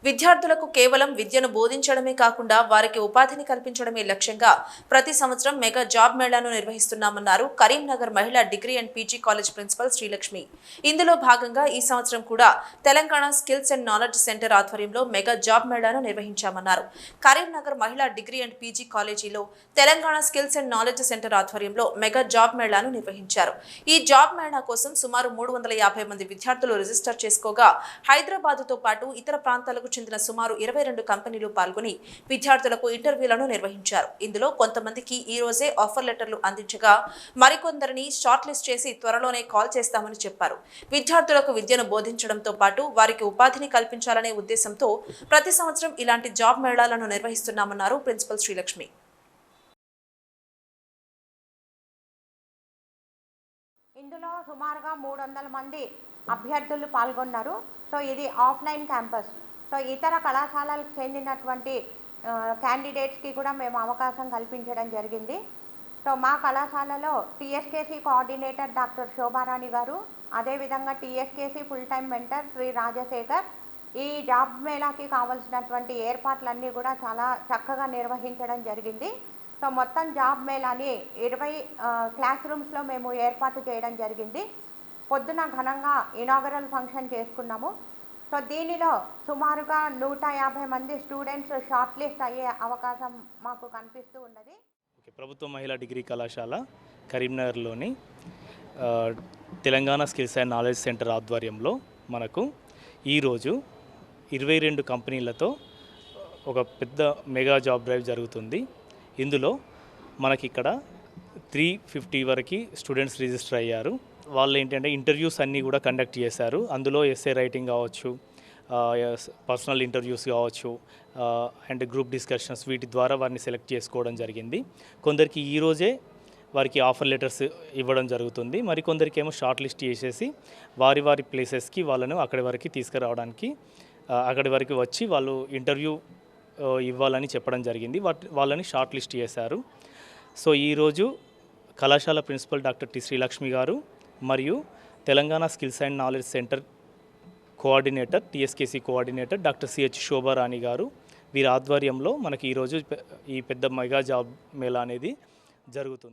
విద్యార్థులకు కేవలం విద్యను బోధించడమే కాకుండా వారికి ఉపాధిని కల్పించడమే లక్ష్యంగా ప్రతి సంవత్సరం మెగా జాబ్ మేళాను నిర్వహిస్తున్నామన్నారు కరీంనగర్ మహిళా degree and PG college principal Srilakshmi. ఇందులో భాగంగా ఈ సంవత్సరం కూడా Telangana skills and knowledge centre ఆధ్వర్యంలో మెగా జాబ్ మేళాను నిర్వహించామన్నారు. కరీంనగర్ మహిళా డిగ్రీ అండ్ పీజీ కాలేజీలో Telangana skills and knowledge centre ఆధ్వర్యంలో మెగా జాబ్ మేళాను నిర్వహించారు. ఈ జాబ్ మేళా కోసం సుమారు 350 మంది విద్యార్థులు రిజిస్టర్ చేసుకోగా హైదరాబాద్తో పాటు ఇతర ప్రాంతాలకు చెందిన సుమారు 22 కంపెనీలు పాల్గొని విద్యార్థులకు ఇంటర్వ్యూలను నిర్వహించారు. ఇందులో కొంతమందికి ఈ రోజే ఆఫర్ లెటర్లు అందించగా మరికొందరిని షార్ట్ లిస్ట్ చేసి త్వరలోనే కాల్ చేస్తామని చెప్పారు. విద్యార్థులకు విద్యను బోధించడంతో పాటు వారికి ఉపాధిని కల్పించాలనే ఉద్దేశంతో ప్రతి సంవత్సరం ఇలాంటి జాబ్ మేళాలను నిర్వహిస్తున్నామన్నారు ప్రిన్సిపల్ శ్రీలక్ష్మి. ఇందులో సుమారుగా 300 మంది అభ్యర్థులు పాల్గొన్నారు. సో ఇది ఆఫ్లైన్ క్యాంపస్. సో ఇతర కళాశాలలకు చెందినటువంటి క్యాండిడేట్స్కి కూడా మేము అవకాశం కల్పించడం జరిగింది. సో మా కళాశాలలో టీఎస్కేసీ కోఆర్డినేటర్ డాక్టర్ శోభారాణి గారు, అదేవిధంగా TSKC full time mentor Shri Rajasekhar ఈ జాబ్ మేళాకి కావాల్సినటువంటి ఏర్పాట్లన్నీ కూడా చాలా చక్కగా నిర్వహించడం జరిగింది. సో మొత్తం జాబ్ మేళాని 20 క్లాస్ రూమ్స్లో మేము ఏర్పాటు చేయడం జరిగింది. పొద్దున ఘనంగా ఇనాగరల్ ఫంక్షన్ చేసుకున్నాము. సో దీనిలో సుమారుగా 150 మంది స్టూడెంట్స్ షార్ట్ లిస్ట్ అయ్యే అవకాశం మాకు కనిపిస్తూ ఉన్నది. ప్రభుత్వ మహిళా డిగ్రీ కళాశాల కరీంనగర్లోని Telangana skills and knowledge centre ఆధ్వర్యంలో మనకు ఈరోజు 22 కంపెనీలతో ఒక పెద్ద మెగా జాబ్ డ్రైవ్ జరుగుతుంది. ఇందులో మనకి ఇక్కడ 350 వరకు స్టూడెంట్స్ రిజిస్టర్ అయ్యారు. వాళ్ళు ఏంటంటే ఇంటర్వ్యూస్ అన్నీ కూడా కండక్ట్ చేశారు. అందులో ఎస్ఏ రైటింగ్ కావచ్చు, పర్సనల్ ఇంటర్వ్యూస్ కావచ్చు, అండ్ గ్రూప్ డిస్కషన్స్, వీటి ద్వారా వారిని సెలెక్ట్ చేసుకోవడం జరిగింది. కొందరికి ఈరోజే వారికి ఆఫర్ లెటర్స్ ఇవ్వడం జరుగుతుంది. మరికొందరికి ఏమో షార్ట్ లిస్ట్ చేసేసి వారి ప్లేసెస్కి వాళ్ళను అక్కడి వరకు తీసుకురావడానికి, అక్కడి వరకు వచ్చి వాళ్ళు ఇంటర్వ్యూ ఇవ్వాలని చెప్పడం జరిగింది. వాళ్ళని షార్ట్ లిస్ట్ చేశారు. సో ఈరోజు కళాశాల principal doctor T Srilakshmi garu మరియు Telangana skills and knowledge centre coordinator TSKC coordinator doctor CH Shobharani garu వీరి ఆధ్వర్యంలో మనకి ఈరోజు ఈ పెద్ద మెగా జాబ్ మేళా అనేది జరుగుతుంది.